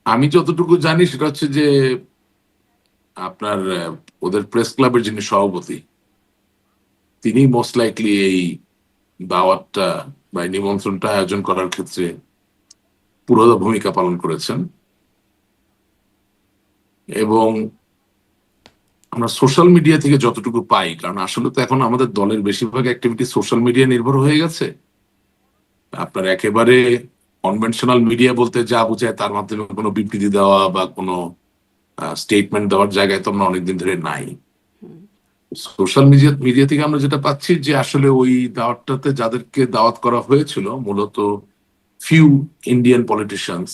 আমি যতটুকু জানি সেটা হচ্ছে যে আপনার ওদের প্রেস ক্লাবের যিনি সভাপতি, তিনি মোস্ট লাইকলি এই দাওয়াতটা বা এই নিমন্ত্রণটা আয়োজন করার ক্ষেত্রে পুরোদা ভূমিকা পালন করেছেন। এবং আমরা সোশ্যাল মিডিয়া থেকে যতটুকু পাই, কারণ আসলে তো এখন আমাদের দলের বেশিরভাগ অ্যাক্টিভিটি সোশ্যাল মিডিয়া নির্ভর হয়ে গেছে। আপনার একেবারে কনভেনশনাল মিডিয়া বলতে যা বোঝায় তার মাধ্যমে কোনো বিবৃতি দেওয়া বা কোনো স্টেটমেন্ট দেওয়ার জায়গায় তো আমরা অনেকদিন ধরে নাই। সোশ্যাল মিডিয়া মিডিয়া থেকে আমরা যেটা পাচ্ছি যে আসলে ওই দাওয়াতটাতে যাদেরকে দাওয়াত করা হয়েছিল মূলত few Indian politicians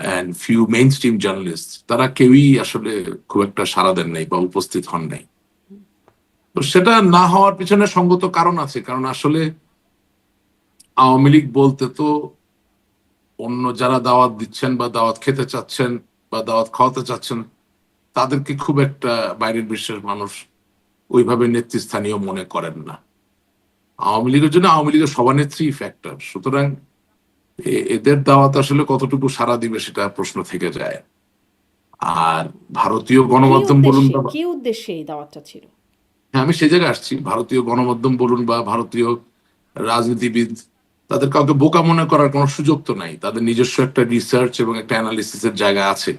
and few main stream journalist, তারা কেউই আসলে খুব একটা সাড়া দেন নাই বা উপস্থিত হন নাই। তো সেটা না হওয়ার পিছনে সঙ্গত কারণ আছে, কারণ আসলে আওয়ামী লীগ বলতে তো অন্য যারা দাওয়াত দিচ্ছেন বা দাওয়াত খেতে চাচ্ছেন বা দাওয়াত খাওয়াতে চাচ্ছেন তাদেরকে খুব একটা বাইরের বিশ্বের মানুষ ওইভাবে নেতৃস্থানীয় মনে করেন না। আওয়ামী লীগের জন্য আওয়ামী লীগের সভানেত্রী ফ্যাক্টর, সুতরাং এদের দাওয়াত আসলে কতটুকু সাড়া দিবে সেটা প্রশ্ন থেকে যায়। আর ভারতীয় গণমাধ্যম বলুন বা কি উদ্দেশ্যে এই দাওয়াতটা ছিল? হ্যাঁ, আমি সেই জায়গায় আসছি। ভারতীয় গণমাধ্যম বলুন বা ভারতীয় রাজনীতিবিদ, তাদের কাউকে বোকা মনে করার কোনো সুযোগ তো নাই। তাদের নিজস্ব একটা রিসার্চ এবং একটা অ্যানালিসিসের জায়গা আছে।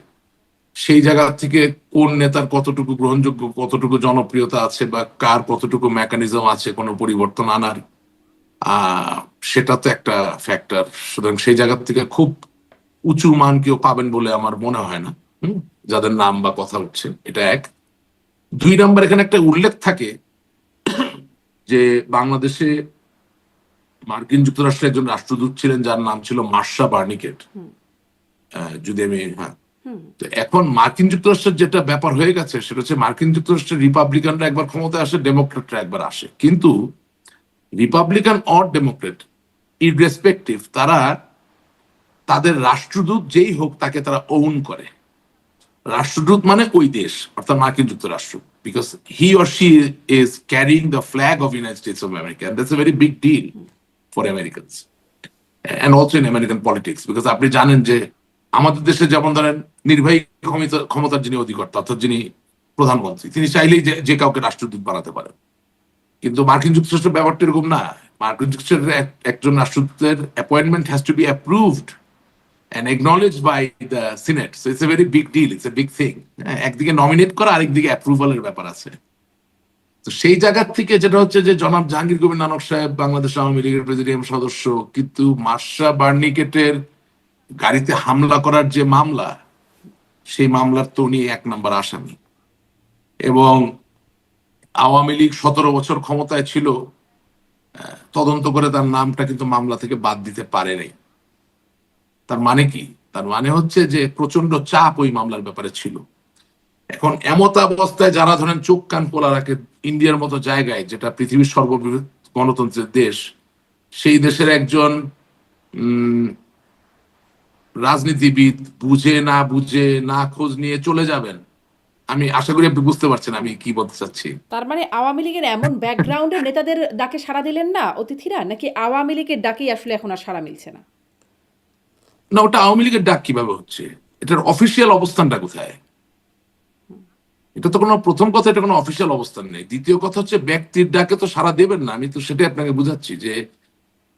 সেই জায়গা থেকে কোন নেতার কতটুকু গ্রহণযোগ্য, কতটুকু জনপ্রিয়তা আছে বা কার কতটুকু মেকানিজম আছে কোনো পরিবর্তন আনার, আহ সেটা তো একটা ফ্যাক্টর। সুতরাং সেই জায়গা থেকে খুব উঁচু মান কেউ পাবেন বলে আমার মনে হয় না। হুম, যাদের নাম বা কথা উঠছে, এটা এক। দুই নাম্বার, এখানে একটা উল্লেখ থাকে যে বাংলাদেশে মার্কিন যুক্তরাষ্ট্রের একজন রাষ্ট্রদূত ছিলেন যার নাম ছিল মার্শা বার্নিকেট। যদি আমি, হ্যাঁ, তো এখন মার্কিন যুক্তরাষ্ট্রের যেটা ব্যাপার হয়ে গেছে সেটা হচ্ছে মার্কিন যুক্তরাষ্ট্রের রিপাবলিকানরা একবার ক্ষমতায় আসে, ডেমোক্রেটরা একবার আসে, কিন্তু রিপাবলিকান অর ডেমোক্রেট ইররেসপেক্টিভ তারা তাদের রাষ্ট্রদূত যেই হোক তাকে তারা ওন করে। রাষ্ট্রদূত মানে ওই দেশ, অর্থাৎ মার্কিন যুক্তরাষ্ট্র, because he or she is carrying the flag of United States of America, and that's a very big deal for Americans and also in American politics. Because আপনি জানেন যে আমাদের দেশে যেমন ধরেন নির্বাহী ক্ষমতার যিনি অধিকর্তা অর্থাৎ যিনি প্রধানমন্ত্রী, তিনি চাইলেই যে কাউকে রাষ্ট্রদূত বানাতে পারেন। কিন্তু মার্কিন যুক্তরাষ্ট্রের ব্যাপারটা এরকম না। মার্কিন যুক্তরাষ্ট্রের একজন রাষ্ট্রদূতের appointment has to be approved and acknowledged by the Senate. So it's a very big deal, it's a big thing. একদিকে নমিনেট করা, আরেকদিকে অ্যাপ্রুভালের ব্যাপার আছে। তো সেই জায়গা থেকে যেটা হচ্ছে যে জনাব জাহাঙ্গীর কবির নানক সাহেব বাংলাদেশ আওয়ামী লীগের প্রেসিডিয়াম সদস্য, কিন্তু মার্শা বার্নিকেটের গাড়িতে হামলা করার যে মামলা, সেই মামলার তো উনি এক নাম্বার আসামি। এবং আওয়ামী লীগ 17 বছর ক্ষমতায় ছিল, তদন্ত করে তার নামটা কিন্তু মামলা থেকে বাদ দিতে পারে নাই। তার মানে কি? তার মানে হচ্ছে যে প্রচন্ড চাপ ওই মামলার ব্যাপারে ছিল। এখন এমত অবস্থায় যারা ধরেন চোখ কান পোলা রাখে, ইন্ডিয়ার মতো জায়গায় যেটা পৃথিবীর সর্ববৃহৎ গণতন্ত্রের দেশ, সেই দেশের একজন রাজনীতিবিদ বুঝে না বুঝে না খোঁজ নিয়ে চলে যাবেন। আমি আশা করি আপনি বুঝতে পারছেন আমি কি বলতে চাচ্ছি। তার মানে আওয়ামী লীগের এমন ব্যাকগ্রাউন্ডের নেতাদের ডাকে সাড়া দিলেন না অতিথিরা, নাকি আওয়ামী লীগের ডাকেই আসলে এখন আর সাড়া মিলছে না? না, ওটা আওয়ামী লীগের ডাক কিভাবে হচ্ছে? এটার অফিসিয়াল অবস্থানটা কোথায়? এটা তো কোনো, প্রথম কথা, এটা কোনো অফিসিয়াল অবস্থান নেই। দ্বিতীয় কথা হচ্ছে ব্যক্তির ডাকে তো সাড়া দেবেন না। আমি তো সেটাই আপনাকে বুঝাচ্ছি যে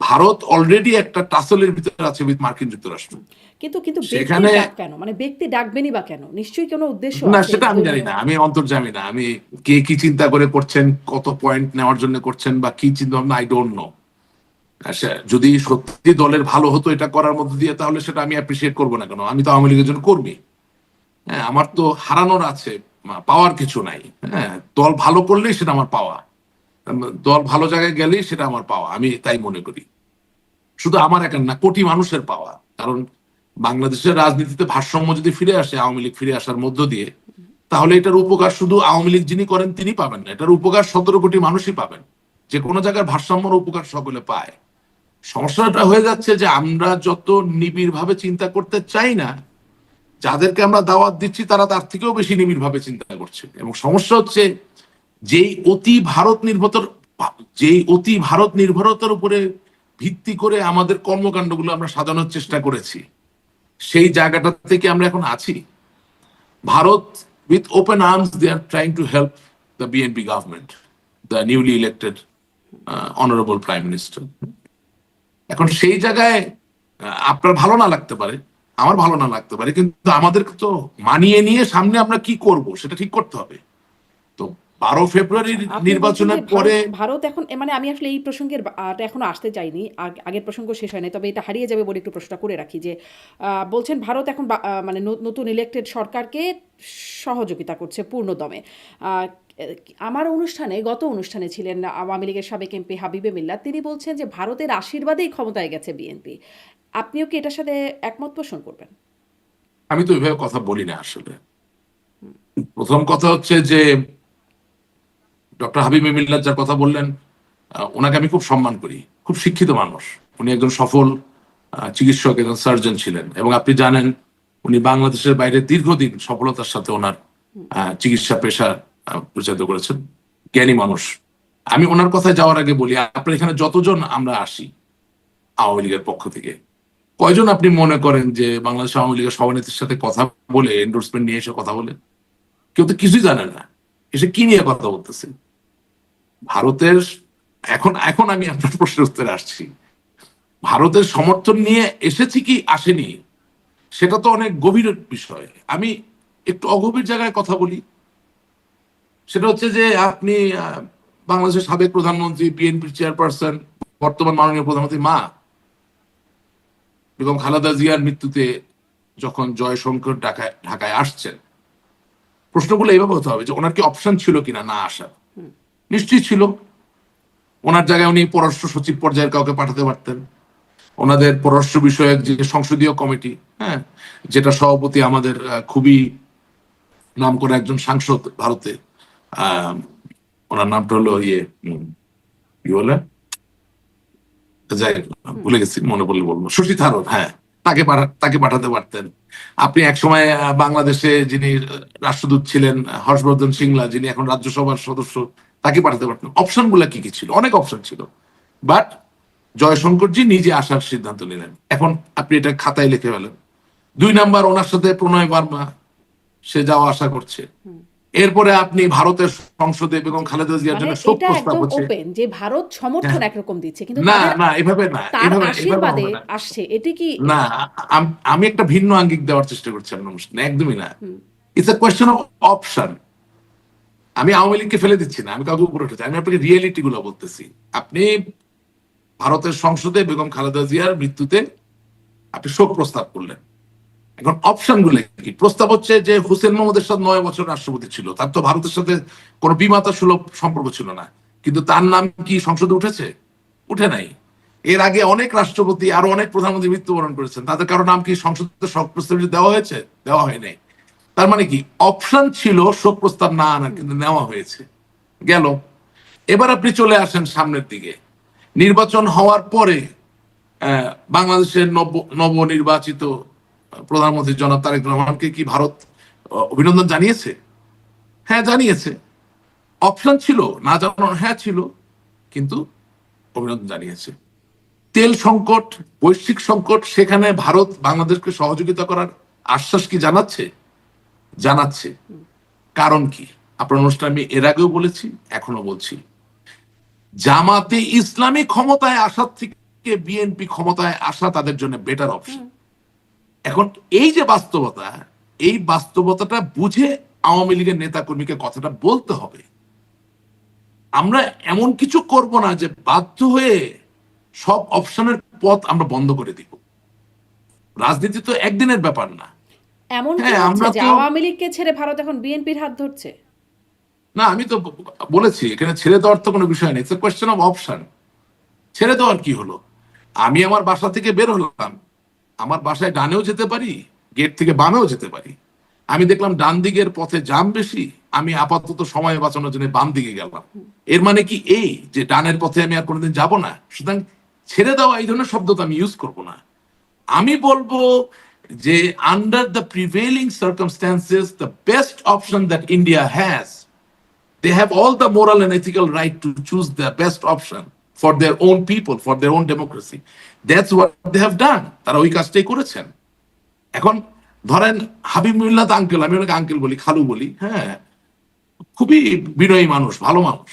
ভারত অলরেডি একটা টাসলের ভিতরে আছে উইথ মার্কিন যুক্তরাষ্ট্র। কিন্তু কিন্তু ব্যক্তির সেখানে, ডাক কেন? মানে ব্যক্তি ডাকবেনই বা কেন? নিশ্চয়ই কোনো উদ্দেশ্য না আছে সেটা আমি জানি ধর্মীয়। না, আমি অন্তর্জামী না। আমি কে কি চিন্তা করে করছেন, কত পয়েন্ট নেওয়ার জন্য করছেন বা কি চিন্তা ভাবনা, আই ডোন্ট নো। যদি সত্যি দলের ভালো হতো এটা করার মধ্যে দিয়ে, তাহলে সেটা আমি অ্যাপ্রিসিয়েট করবো না কেন? আমি তো আওয়ামী লীগের জন্য কর্মী। হ্যাঁ, আমার তো হারানোর আছে, পাওয়ার কিছু নাই। হ্যাঁ, দল ভালো করলেই সেটা আমার পাওয়া, দল ভালো জায়গায় গেলেই সেটা আমার পাওয়া, আমি তাই মনে করি। শুধু আমার একার না, কোটি মানুষের পাওয়া। কারণ বাংলাদেশের রাজনীতিতে ভারসাম্য যদি ফিরে আসে আওয়ামী লীগ ফিরে আসার মধ্য দিয়ে, তাহলে এটার উপকার শুধু আওয়ামী লীগ যিনি করেন তিনি পাবেন না, এটার উপকার 17 কোটি মানুষই পাবেন। যে কোনো জায়গার ভারসাম্যর উপকার সকলে পায়। সমস্যাটা হয়ে যাচ্ছে যে আমরা যত নিবিড় ভাবে চিন্তা করতে চাই না, যাদেরকে আমরা দাওয়াত দিচ্ছি তারা তার থেকেও বেশি নিবিড় ভাবে চিন্তা করছে। এবং সমস্যা হচ্ছে যেই অতি ভারত নির্ভরতার, যেই অতি ভারত নির্ভরতার উপরে ভিত্তি করে আমাদের কর্মকাণ্ডগুলো আমরা সাজানোর চেষ্টা করেছি, সেই জায়গাটা থেকে আমরা এখন আছি। Bharat with open arms they are trying to help the BNP government, the newly elected honorable prime minister. এখন সেই জায়গায় আপনার ভালো না লাগতে পারে, আমার ভালো না লাগতে পারে, কিন্তু আমাদেরকে তো মানিয়ে নিয়ে সামনে আমরা কি করব সেটা ঠিক করতে হবে। তো 12 ফেব্রুয়ারির আপনি বলছেন নির্বাচনের যে পরে ভারত এখন মানে আমি আসলে এই প্রসঙ্গের এখনো আসতে চাইনি, আগের প্রসঙ্গ শেষ হয় নাই, তবে এটা হারিয়ে যাবে বলে একটু প্রশ্নটা করে রাখি যে বলছেন ভারত এখন মানে নতুন ইলেক্টেড সরকারকে সহযোগিতা করছে পূর্ণ দমে। আমার গত অনুষ্ঠানে ছিলেন আওয়ামী লীগের সাবেক এমপি হাবিবে মিল্লাত, তিনি বলছেন যে ভারতের আশীর্বাদেই ক্ষমতায় গেছে বিএনপি। আপনিও কি এটার সাথে একমত পোষণ করবেন? আমি তো ওইভাবে কথা বলি না আসলে। প্রথম কথা হচ্ছে যে ডক্টর হাবিব মিল্লাত যার কথা বললেন, ওনাকে আমি খুব সম্মান করি, খুব শিক্ষিত মানুষ, উনি একজন সফল চিকিৎসক, একজন সার্জন ছিলেন, এবং আপনি জানেন উনি বাংলাদেশের বাইরে দীর্ঘদিন সফলতার সাথে ওনার চিকিৎসা পেশা পরিচালিত করেছেন, জ্ঞানী মানুষ। আমি ওনার কথায় যাওয়ার আগে বলি, আপনার এখানে যতজন আমরা আসি আওয়ামী লীগের পক্ষ থেকে, কয়জন আপনি মনে করেন যে বাংলাদেশ আওয়ামী লীগের সভানেত্রীর সাথে কথা বলে, এন্ডোর্সমেন্ট নিয়ে এসে কথা বলে? কেউ তো কিছুই জানে না, এসে কি নিয়ে কথা বলতেছে। ভারতের এখন এখন আমি আপনার প্রশ্নের উত্তরে আসছি। ভারতের সমর্থন নিয়ে এসেছি কি আসেনি সেটা তো অনেক গভীর বিষয়। আমি একটু অগভীর জায়গায় কথা বলি, সেটা হচ্ছে যে আপনি বাংলাদেশের সাবেক প্রধানমন্ত্রী, বিএনপির চেয়ারপারসন, বর্তমান মাননীয় প্রধানমন্ত্রী মা বেগম খালেদা জিয়ার মৃত্যুতে যখন জয়শঙ্কর ঢাকায় আসছেন, প্রশ্নগুলো এইভাবে হতে হবে যে ওনার কি অপশন ছিল কিনা না আসার? নিশ্চয়ই ছিল। ওনার জায়গায় উনি পররাষ্ট্র সচিব পর্যায়ের কাউকে পাঠাতে পারতেন। ওনাদের পররাষ্ট্র বিষয়ক যে সংসদীয় কমিটি, হ্যাঁ, যেটা সভাপতি আমাদের খুবই নাম করা একজন সাংসদ ভারতে, ওনার নামটা হলো কি বলে, যাই ভুলে গেছি, মনে পড়লে বলবো, শশী থারুর, হ্যাঁ, তাকে পাঠাতে পারতেন। আপনি একসময় বাংলাদেশে যিনি রাষ্ট্রদূত ছিলেন হর্ষবর্ধন সিংলা, যিনি এখন রাজ্যসভার সদস্য, তাকে পাঠাতে পারতেন। অপশন গুলা কি কি ছিল? অনেক অপশন ছিল, বাট জয়শঙ্করজি নিজে আসার সিদ্ধান্ত নিলেন। এখন আপনি এটা খাতায় লিখে ফেলেন। 2 নাম্বার, ওনার সাথে প্রণয় বার্মা, সে যাওয়া আশা করছে। এরপরে আপনি ভারতের সংসদে বেগম খালেদা জিয়ার মানে জন্য শোক এটা প্রস্তাব একদম হচ্ছে। ওপেন যে ভারত সমর্থন হ্যাঁ, একরকম দিচ্ছে, কিন্তু না না, এভাবে না, তার এভাবে আশীর্বাদে হবে না। আসছে, এটি কি? না, আমি একটা ভিন্ন আঙ্গিক দেওয়ার চেষ্টা করছি আপনার অনুষ্ঠানে, একদমই না। It's a question of option. আমি আওয়ামী লীগকে ফেলে দিচ্ছি না, আমি কাউকে উপরে উঠেছি, আমি আপনাকে রিয়েলিটি গুলো বলতেছি। আপনি ভারতের সংসদে বেগম খালেদা জিয়ার মৃত্যুতে আপনি শোক প্রস্তাব করলেন। এখন অপশন গুলো কি? প্রস্তাব হচ্ছে যে হুসেন মোহাম্মদের সাথে 9 বছর রাষ্ট্রপতি ছিল, তার তো ভারতের সাথে কোনো বিমাতা সুলভ সম্পর্ক ছিল না, কিন্তু তার নাম কি সংসদে উঠেছে? উঠে নাই। এর আগে অনেক রাষ্ট্রপতি, আরো অনেক প্রধানমন্ত্রী মৃত্যুবরণ করেছেন, তাদের কারো নাম কি সংসদে শোক প্রস্তাব দেওয়া হয়েছে? দেওয়া হয় নাই। তার মানে কি, অপশন ছিল শোক প্রস্তাব না আনার, কিন্তু নেওয়া হয়েছে। গেল। এবার আপনি চলে আসেন সামনের দিকে, নির্বাচন হওয়ার পরে বাংলাদেশের নবনির্বাচিত প্রধানমন্ত্রী জনাব তারেক রহমানকে কি ভারত অভিনন্দন জানিয়েছে? হ্যাঁ, জানিয়েছে। অপশন ছিল না জানানোর? হ্যাঁ ছিল, কিন্তু অভিনন্দন জানিয়েছে। তেল সংকট, বৈশ্বিক সংকট, সেখানে ভারত বাংলাদেশকে সহযোগিতা করার আশ্বাস কি জানাচ্ছে? জানাচ্ছে। কারণ কি? আপনার অনুষ্ঠানে আমি এর আগেও বলেছি, এখনো বলছি, জামাতে ইসলামী ক্ষমতায় আসার থেকে বিএনপি ক্ষমতায় আসা তাদের জন্য বেটার অপশন। এখন এই যে বাস্তবতা, এই বাস্তবতাটা বুঝে আওয়ামী লীগের নেতা কর্মীকে কথাটা বলতে হবে। আমরা এমন কিছু করব না যে বাধ্য হয়ে সব অপশনের পথ আমরা বন্ধ করে দিব। রাজনীতি তো একদিনের ব্যাপার না। এমন কি হ্যাঁ, হচ্ছে আমরা যে তো, আওয়ামী লীগকে ছেড়ে ভারত এখন বিএনপির হাত ধরছে? না, আমি তো বলেছি এখানে ছেড়ে দেওয়ার তো কোনো বিষয় নেই, it's a question of option. ছেড়ে দেওয়ার কি হলো? আমি আমার বাসা থেকে বের হলাম, আমার বাসায় ডানেও যেতে পারি, গেট থেকে বামেও যেতে পারি। আমি দেখলাম ডান দিকের পথে জাম বেশি, আমি আপাতত সময় বাঁচানোর জন্য বাম দিকে গেলাম। এর মানে কি এই যে ডানের পথে আমি আর কোনোদিন যাব না? সুতরাং ছেড়ে দেওয়া এই ধরনের শব্দ তো আমি ইউজ করব না। আমি বলবো যে under the prevailing circumstances the best option that India has, they have all the moral and ethical right to choose the best option for their own people, for their own democracy. That's what they have done. তারা ওই কাজটাই করেছেন। এখন ধরেন হাবিব মিল্লাত uncle, আমি ওনাকে uncle বলি, খালু বলি, হ্যাঁ, খুবই বিনয়ী মানুষ, ভালো মানুষ।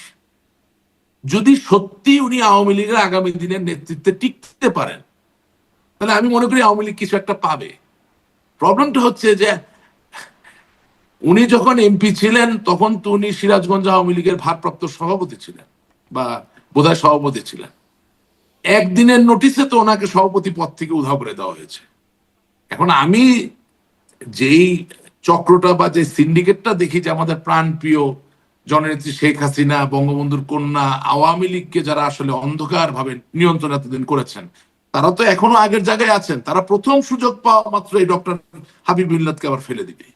যদি সত্যি উনি আওয়ামী লীগের আগামী দিনের নেতৃত্বে টিকতে পারেন, তাহলে আমি মনে করি আওয়ামী লীগ কিছু একটা পাবে। প্রবলেমটা হচ্ছে যে উনি যখন এমপি ছিলেন তখন তো উনি সিরাজগঞ্জ আওয়ামী লীগের ভারপ্রাপ্ত সভাপতি ছিলেন, বা বোধহয় সভাপতি ছিলেন। একদিনের নোটিশে তো ওনাকে সভাপতি পদ থেকে উধাও করে দেওয়া হয়েছে। এখন আমি যেই চক্রটা বা যে সিন্ডিকেটটা দেখি, যে আমাদের প্রাণপ্রিয় জননেত্রী শেখ হাসিনা, বঙ্গবন্ধুর কন্যা, আওয়ামী লীগকে যারা আসলে অন্ধকার ভাবে নিয়ন্ত্রণ এতদিন করেছেন, তারা তো এখনো আগের জায়গায় আছেন। তারা প্রথম সুযোগ পাওয়া মাত্র এই ডক্টর হাবিব মিল্লাতকে আবার ফেলে দিবে,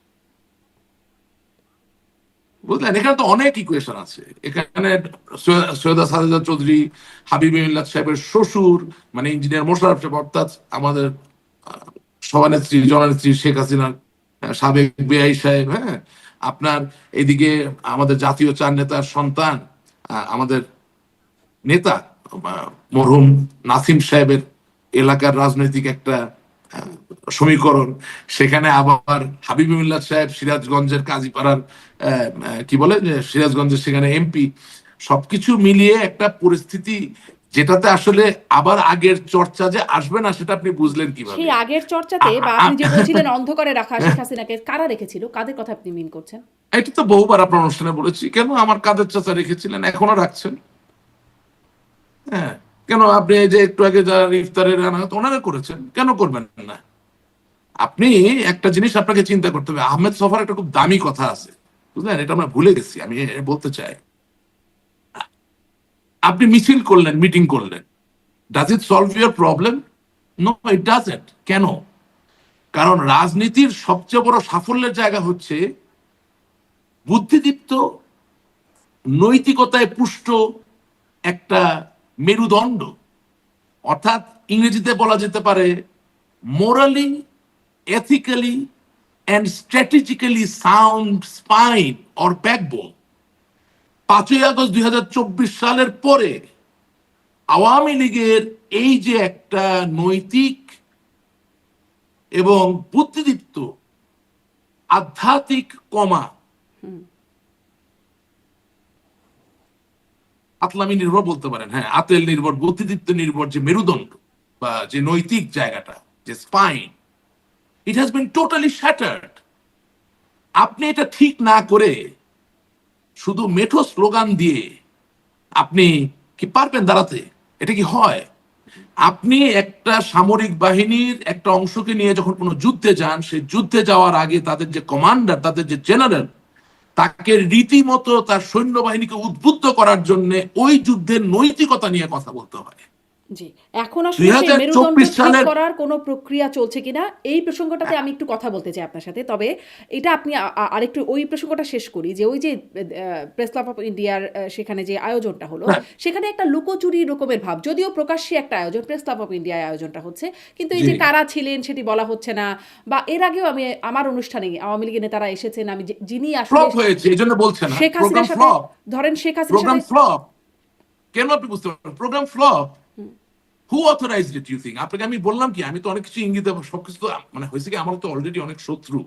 বুঝলেন? এখানে তো অনেক ইকুয়েশন আছে। এখানে সৈয়দা সাজেদা চৌধুরী, হাবিব মিল্লাত সাহেবের শ্বশুর, মানে ইঞ্জিনিয়ার মোশাররফ সাহেব, অর্থাৎ আমাদের সভানেত্রী জননেত্রী শেখ হাসিনার সাবেক বেআই সাহেব, হ্যাঁ, আপনার এদিকে আমাদের জাতীয় চার নেতার সন্তান, আমাদের নেতা মরহুম নাসিম সাহেবের এলাকার রাজনৈতিক একটা সমীকরণ। সেখানে আবার হাবিবুল্লাহ সাহেব সিরাজগঞ্জের কাজীপাড়ার কি বলে যে সিরাজগঞ্জের সেখানে এমপি। সবকিছু মিলিয়ে একটা পরিস্থিতি, যেটাতে আসলে আবার আগের চর্চা যে আসবে না, সেটা আপনি বুঝলেন কিভাবে? সেই আগের চর্চাতে বা আপনি যে বলছিলেন অন্ধকারে রাখা শেখ হাসিনাকে কারা রেখেছিল, কাদের কথা আপনি মিন করছেন? এটা তো বহুবার আপনার অনুষ্ঠানে বলেছি। কেন আমার কাদের চাচা রেখেছিলেন, এখনো রাখছেন। হ্যাঁ, কেন আপনি এই যে একটু আগে যারা ইফতারের আনায়ত ওনারা করেছেন, কেন করবেন না? আপনি একটা জিনিস আপনাকে চিন্তা করতে হবে, আহমেদ সফার একটা খুব দামি কথা আছে, বুঝলেন? এটা আমরা ভুলে গেছি, আমি বলতে চাই। আপনি মিছিল করলেন, মিটিং করলেন, does it solve your problem? No, it doesn't. কেন? কারণ রাজনীতির সবচেয়ে বড় সাফল্যের জায়গা হচ্ছে বুদ্ধিদীপ্ত, নৈতিকতায় পুষ্ট একটা মেরুদণ্ড, অর্থাৎ ইংরেজিতে বলা যেতে পারে morally, ethically and strategically sound spine or backbone. 5ই আগস্ট 2024 সালের পরে আওয়ামী লীগের এই যে একটা নৈতিক এবং বুদ্ধিদীপ্ত আধ্যাত্মিক কমা, আতলামি নির্ভর বলতে পারেন, হ্যাঁ, আতেল নির্ভর, বুদ্ধিদীপ্ত নির্ভর যে মেরুদণ্ড বা যে নৈতিক জায়গাটা, যে spine, it has been totally shattered. আপনি এটা ঠিক না করে শুধু মেঠো স্লোগান দিয়ে আপনি কি পারবেন দাঁড়াতে? এটা কি হয়? আপনি একটা সামরিক বাহিনীর একটা অংশকে নিয়ে যখন কোনো যুদ্ধে যান, সেই যুদ্ধে যাওয়ার আগে তাদের যে কমান্ডার, তাদের যে জেনারেল, তাকে রীতিমতো তার সৈন্যবাহিনীকে উদ্বুদ্ধ করার জন্য ওই যুদ্ধের নৈতিকতা নিয়ে কথা বলতে হয়। জি, এখন দুই আসলে সেই হাজার মেরুদণ্ড চব্বিশ ঠিক সালের করার কোনো প্রক্রিয়া চলছে কিনা এই প্রসঙ্গটাতে আমি একটু কথা বলতে চাই আপনার সাথে। তবে এটা আপনি আরেকটু ওই প্রসঙ্গটা শেষ করি, যে ওই যে প্রেস ক্লাব অফ ইন্ডিয়ার সেখানে যে আয়োজনটা হলো, হ্যাঁ, সেখানে একটা লুকোচুরি রকমের ভাব, যদিও প্রকাশ্যে একটা আয়োজন, প্রেস ক্লাব অফ ইন্ডিয়ায় আয়োজনটা হচ্ছে, কিন্তু এই জি, যে কারা ছিলেন সেটি বলা হচ্ছে না। বা এর আগেও আমি আমার অনুষ্ঠানে আওয়ামী লীগের নেতারা এসেছেন, আমি যিনি আসলে ফ্লপ হয়েছে, এই জন্য বলছে না শেখ প্রোগ্রাম হাসিনার সাথে, ফ্লপ। ধরেন শেখ হাসিনার প্রোগ্রাম সাথে, ফ্লপ কেন আপনি বুঝতে পারেন? Programme flop, who authorised it you think? আপনাকে আমি বললাম কি, আমি তো অনেক কিছু ইঙ্গিত, সবকিছু তো মানে হয়েছে কি, আমার তো অলরেডি অনেক শত্রু।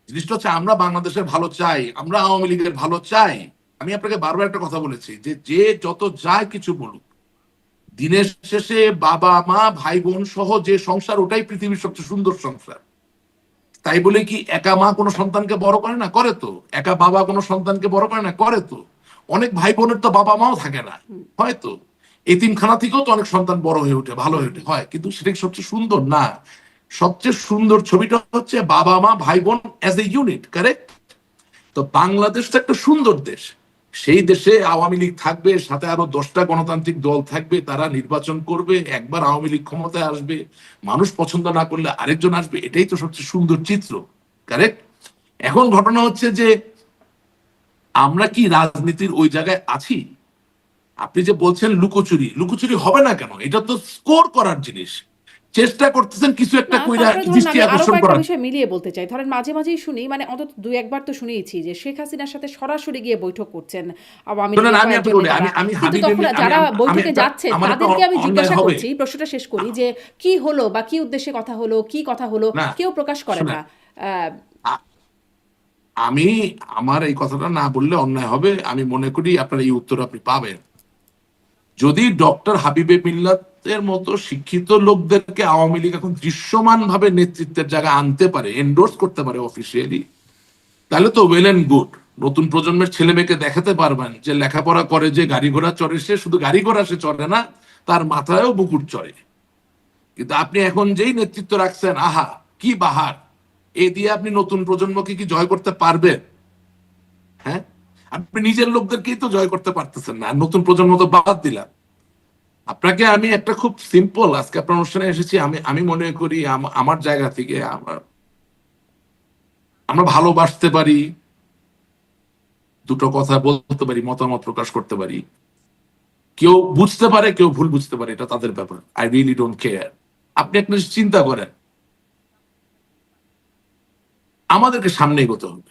জিনিসটা হচ্ছে আমরা বাংলাদেশের ভালো চাই, আমরা আওয়ামী লীগের ভালো চাই। আমি আপনাকে বারবার একটা কথা বলেছি, যে যে যত যায় কিছু বলুক, দিনের শেষে বাবা মা ভাই বোন সহ যে সংসার, ওটাই পৃথিবীর সবচেয়ে সুন্দর সংসার। তাই বলে কি একা মা কোনো সন্তানকে বড় করে না? করে তো। একা বাবা কোনো সন্তানকে বড় করে না? করে তো। অনেক ভাই বোনের তো বাবা মাও থাকে না, হয়তো এতিমখানা থেকেও তো অনেক সন্তান বড় হয়ে ওঠে, ভালো হয়ে ওঠে, হয়, কিন্তু সেটা কি সবচেয়ে সুন্দর? না। সবচেয়ে সুন্দর ছবিটা হচ্ছে বাবা মা ভাই বোন অ্যাজ এ ইউনিট, কারেক্ট? তো বাংলাদেশ তো একটা সুন্দর দেশ। সেই দেশে আওয়ামী লীগ থাকবে, সাথে আরো 10টা গণতান্ত্রিক দল থাকবে, তারা নির্বাচন করবে, একবার আওয়ামী লীগ ক্ষমতায় আসবে, মানুষ পছন্দ না করলে আরেকজন আসবে, এটাই তো সবচেয়ে সুন্দর চিত্র, কারেক্ট? এখন ঘটনা হচ্ছে যে আমরা কি রাজনীতির ওই জায়গায় আছি? আপনি যে বলছেন লুকোচুরি, লুকোচুরি হবে না কেন? এটা তো স্কোর করার জিনিস। চেষ্টা করতেছেন কিছু একটা না, কইরা তারপরে ধরুন দৃষ্টি আমি আরো আকর্ষণ কয়েকটা করার। বিষয় মিলিয়ে বলতে চাই। ধরেন মাঝে, মাঝেই শুনি মানে অন্তত ২-১ বার তো শুনেইছি যে শেখ হাসিনার সাথে সরাসরি গিয়ে বৈঠক করছেন আওয়ামী শোনেন, লীগের আমি কয়েকজন আপনাকে বলি, নেতারা। আমি কিন্তু হাবিব তখন এমনি আমি যারা আমি আমি বৈঠকে একটা যাচ্ছেন আমার একটা তাদেরকে আমি অন্যায় জিজ্ঞাসা হবে করছি, প্রশ্নটা শেষ করি আ যে কি হলো বা কি উদ্দেশ্যে কথা হলো, কি কথা হলো না, কেউ প্রকাশ করেন শোনেন, না। আ আ আমি আমার এই কথাটা না বললে অন্যায় হবে। আমি মনে করি আপনার এই উত্তর আপনি পাবেন। যদি ডক্টর হাবিবে মিল্লাতের মতো শিক্ষিত লোকদেরকে আওয়ামী লীগ এখন দৃশ্যমানভাবে নেতৃত্বের জায়গায় আনতে পারে, এন্ডোর্স করতে পারে অফিসিয়ালি, তাহলে তো ওয়েল এন্ড গুড। নতুন প্রজন্মের ছেলে মেয়েকে দেখাতে পারবেন যে লেখাপড়া করে, যে গাড়ি ঘোড়া চড়ে, সে শুধু গাড়ি ঘোড়া সে চড়ে না, তার মাথায়ও বুকুট চড়ে। কিন্তু আপনি এখন যেই নেতৃত্ব রাখছেন, আহা কি বাহার, এ দিয়ে আপনি নতুন প্রজন্মকে কি জয় করতে পারবেন? হ্যাঁ, আপনি নিজের লোকদেরকেই তো জয় করতে পারতেছেন না, আর নতুন প্রজন্ম তো বাদ দিলাম। আপনাকে আমি একটা খুব সিম্পল, আজকে আপনার অনুষ্ঠানে এসেছি, আমি আমি মনে করি আমার জায়গা থেকে আমরা ভালোবাসতে পারি, দুটো কথা বলতে পারি, মতামত প্রকাশ করতে পারি। কেউ বুঝতে পারে, কেউ ভুল বুঝতে পারে, এটা তাদের ব্যাপার। I really don't care. আপনি একটা জিনিস চিন্তা করেন, আমাদেরকে সামনে এগোতে হবে।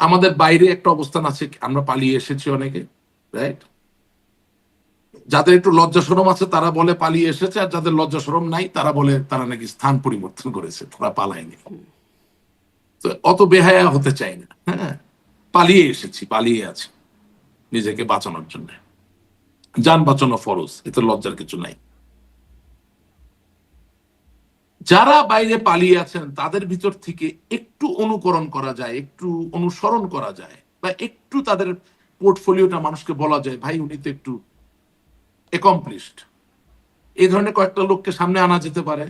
আমাদের বাইরে একটা অবস্থান আছে, আমরা পালিয়ে এসেছি অনেকে, রাইট? যাদের একটু লজ্জা শরম আছে তারা বলে পালিয়ে এসেছে, আর যাদের লজ্জা শরম নাই তারা বলে তারা নাকি স্থান পরিবর্তন করেছে, তারা পালায়নি। তো অত বেহায়া হতে চাই না। হ্যাঁ, পালিয়ে এসেছি, পালিয়ে আছি নিজেকে বাঁচানোর জন্য। যান বাঁচানো ফরজ, এতে লজ্জার কিছু নাই। যারা বাইরে পালিয়ে আছেন তাদের ভিতর থেকে একটু অনুকরণ করা যায়, একটু অনুসরণ করা যায়, বা একটু তাদের পোর্টফোলিওটা মানুষকে বলা যায়, ভাই উনি তো একটু অ্যাকমপ্লিশড। এই ধরনের কয়েকটা লোককে সামনে আনা যেতে পারে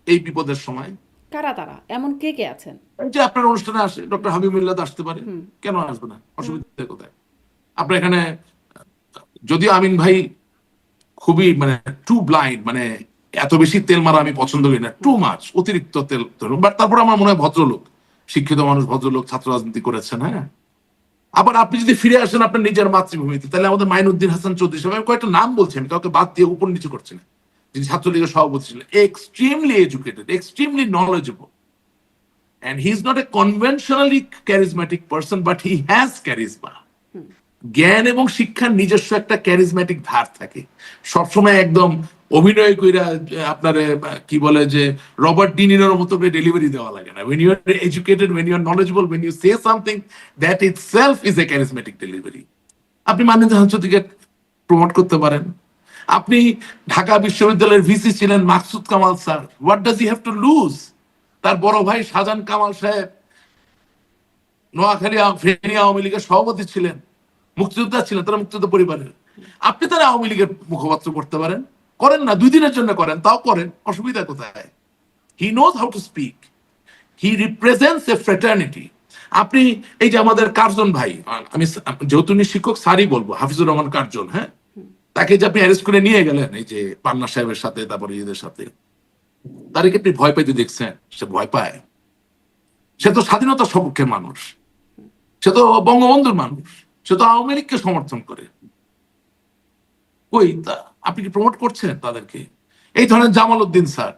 এই বিপদের সময়। কারা তারা? এমন কে, কে আছেন? এই যে আপনার অনুষ্ঠানে আসে ডক্টর হাবিব মিল্লাত আসতে পারে, হুম, কেন আসবে না? হুম, অসুবিধা কোথায়? আপনার এখানে যদিও আমিন ভাই খুবই মানে টু ব্লাইন্ড, মানে এত বেশি তেল মারা আমি পছন্দ করি না, টু হুম। মাচ, অতিরিক্ত তেল। বাট তারপর আমার মনে হয় ভদ্রলোক, শিক্ষিত মানুষ, ভদ্রলোক, ছাত্র রাজনীতি করেছেন। হ্যাঁ, আবার আপনি যদি ফিরে আসেন আপনার নিজের মাতৃভূমিতে, তাহলে আমাদের মাইনুদ্দিন হাসান চৌধুরী সাহেব, আমি কয়েকটা নাম বলছি, আমি কাউকে বাদ দিয়ে উপর নিচু করছি না, যিনি ছাত্রলীগের সভাপতি ছিলেন, extremely educated, extremely knowledgeable, and he's not a conventionally charismatic person, but he has charisma. জ্ঞান এবং শিক্ষার নিজস্ব একটা ক্যারিজম্যাটিক ধার থাকে। সবসময় একদম অভিনয় কইরা আপনার কি বলে যে রবার্ট ডিনিরোর মতো করে ডেলিভারি দেওয়া লাগে না। when you are educated, when you are knowledgeable, when you say something, that itself is a charismatic delivery. আপনি মাননীয় হাসানকে প্রমোট করতে পারেন। আপনি ঢাকা বিশ্ববিদ্যালয়ের ভিসি ছিলেন Maksud Kamal sir, what does he have to lose? তার বড় ভাই শাহজাহান কামাল সাহেব নোয়াখালী ফেনী আওয়ামী লীগের সভাপতি ছিলেন, মুক্তিযোদ্ধা ছিলেন, তারা মুক্তিযোদ্ধা পরিবারের। আপনি তারা আওয়ামী লীগের মুখপাত্র করতে পারেন, করেন না, 2 দিনের জন্য করেন, তাও করেন, অসুবিধা কোথায়? He knows how to speak, he represents A fraternity. আপনি এই যে আমাদের কার্জন ভাই, আমি যেহেতু উনি শিক্ষক স্যারই বলবো, হাফিজুর রহমান কার্জন, হ্যাঁ, তাকে যে আপনি অ্যারেস্ট করে নিয়ে গেলেন এই যে পান্না সাহেবের সাথে, তারপরে এদের সাথে, তাদেরকে আপনি ভয় পাইতে দেখছেন? সে ভয় পায়? সে তো স্বাধীনতার সপক্ষে মানুষ, সে তো বঙ্গবন্ধুর মানুষ, সে তো আওয়ামী লীগকে সমর্থন করে। ওই আপনি কি প্রমোট করছেন তাদেরকে? এই ধরনের জামাল উদ্দিন স্যার,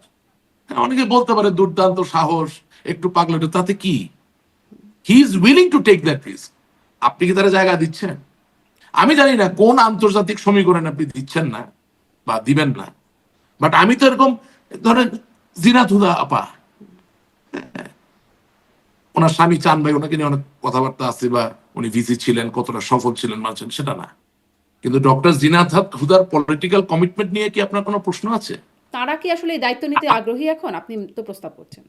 অনেকে বলতে পারে দুর্দান্ত সাহস, একটু পাগলাটে, তাতে কি? He is willing to take that risk. আপনি কি তারা জায়গা দিচ্ছেন? আমি জানি না কোন আন্তর্জাতিক সমীকরণ আপনি দিচ্ছেন না বা দিবেন না, বাট আমি তো এরকম ধরেন জিনাত হুদা আপা, ওনার স্বামী চান ভাই, ওনাকে নিয়ে অনেক কথাবার্তা আছে, বা উনি ভিসি ছিলেন, কতটা সফল ছিলেন মানছেন সেটা না, কিন্তু ডক্টর জিনাত হুদার পলিটিক্যাল কমিটমেন্ট নিয়ে কি আপনার কোনো প্রশ্ন আছে? তারা কি আসলে এই দায়িত্ব নিতে আগ্রহী এখন? আপনি তো প্রস্তাব করছেন।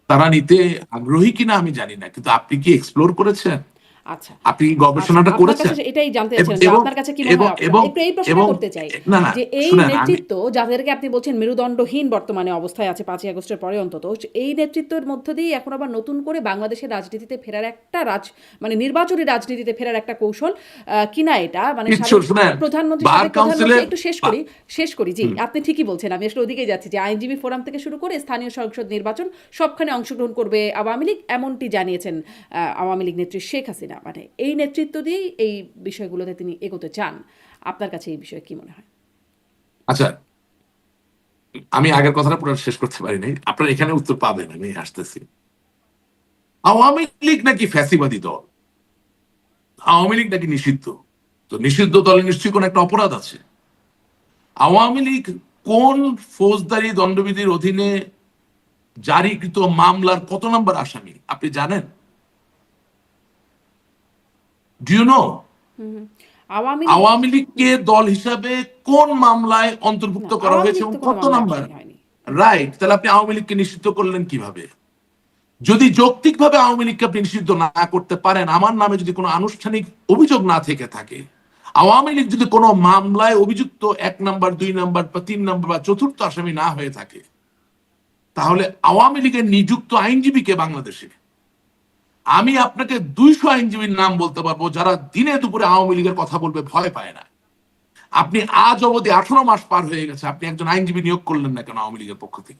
তারা নিতে আগ্রহী কিনা আমি জানি না, কিন্তু আপনি কি এক্সপ্লোর করেছেন? আচ্ছা, আপনি কি আচ্ছা। গবেষণাটা আপনার কাছে করেছেন? এটাই জানতে এবং চাচ্ছিলাম যে এবং আপনার কাছে কি মনে এবং হয়? এবং একটু এই প্রশ্নটা এবং করতে চাই না না, যে এই শুনেন, আমি নেতৃত্ব যাদেরকে আপনি বলছেন মেরুদণ্ডহীন বর্তমানে অবস্থায় আছে ৫ই আগস্টের পরে অন্তত, এই নেতৃত্বের মধ্য দিয়েই এখন আবার নতুন করে বাংলাদেশের রাজনীতিতে ফেরার একটা মানে নির্বাচনী রাজনীতিতে ফেরার একটা কৌশল কিনা এটা? মানে কিচ্ছু, শুনেন, প্রধানমন্ত্রী, বার সাবেক কাউন্সিলে প্রধানমন্ত্রী, একটু শেষ করি। জি, আপনি ঠিকই বলছেন। আমি আসলে ওদিকেই যাচ্ছি যে আইনজীবী ফোরাম থেকে শুরু করে স্থানীয় সংসদ নির্বাচন সবখানে অংশগ্রহণ করবে আওয়ামী লীগ, এমনটি জানিয়েছেন আওয়ামী লীগ নেত্রী শেখ হাসিনা। মানে এই নেতৃত্ব দিয়েই এই বিষয়গুলোতে তিনি এগোতে চান। আপনার কাছে এই বিষয়ে কি মনে হয়? আচ্ছা, আমি আগের কথাটা পুরো শেষ করতে পারি নাই, আপনার এখানে উত্তর পাবেন, আমি আসতেছি। আওয়ামী লীগ নাকি ফ্যাসিবাদী দল, আওয়ামী লীগ নাকি নিষিদ্ধ, তো নিষিদ্ধ দলে নিশ্চয়ই কোন একটা অপরাধ আছে। আওয়ামী লীগ কোন ফৌজদারি দণ্ডবিধির অধীনে জারিকৃত মামলার কত নম্বর আসামি আপনি জানেন? Do you know? Awami League Awami লীগকে দল হিসাবে কোন মামলায় অন্তর্ভুক্ত না, করা আওয়ামী হয়েছে লীগ এবং তো কোনো কত মামলায় নাম্বার? আসামি হয়নি। রাইট, তাহলে আপনি আওয়ামী লীগকে নিষিদ্ধ করলেন কিভাবে? যদি যৌক্তিকভাবে আওয়ামী লীগকে আপনি নিষিদ্ধ না করতে পারেন, আমার নামে যদি কোনো আনুষ্ঠানিক অভিযোগ না থেকে থাকে, আওয়ামী লীগ যদি কোনো মামলায় অভিযুক্ত 1 নাম্বার 2 নাম্বার বা 3 নাম্বার বা চতুর্থ আসামি না হয়ে থাকে, তাহলে আওয়ামী লীগের নিযুক্ত আইনজীবী কে বাংলাদেশে? আমি আপনাকে 200 আইনজীবীর নাম বলতে পারবো যারা দিনে দুপুরে আওয়ামী লীগের কথা বলবে ভয় পায় না। আপনি আজ অবধি 18 মাস পার হয়ে গেছে, আপনি একজন আইনজীবী নিয়োগ করলেন না কেন আওয়ামী লীগের পক্ষ থেকে?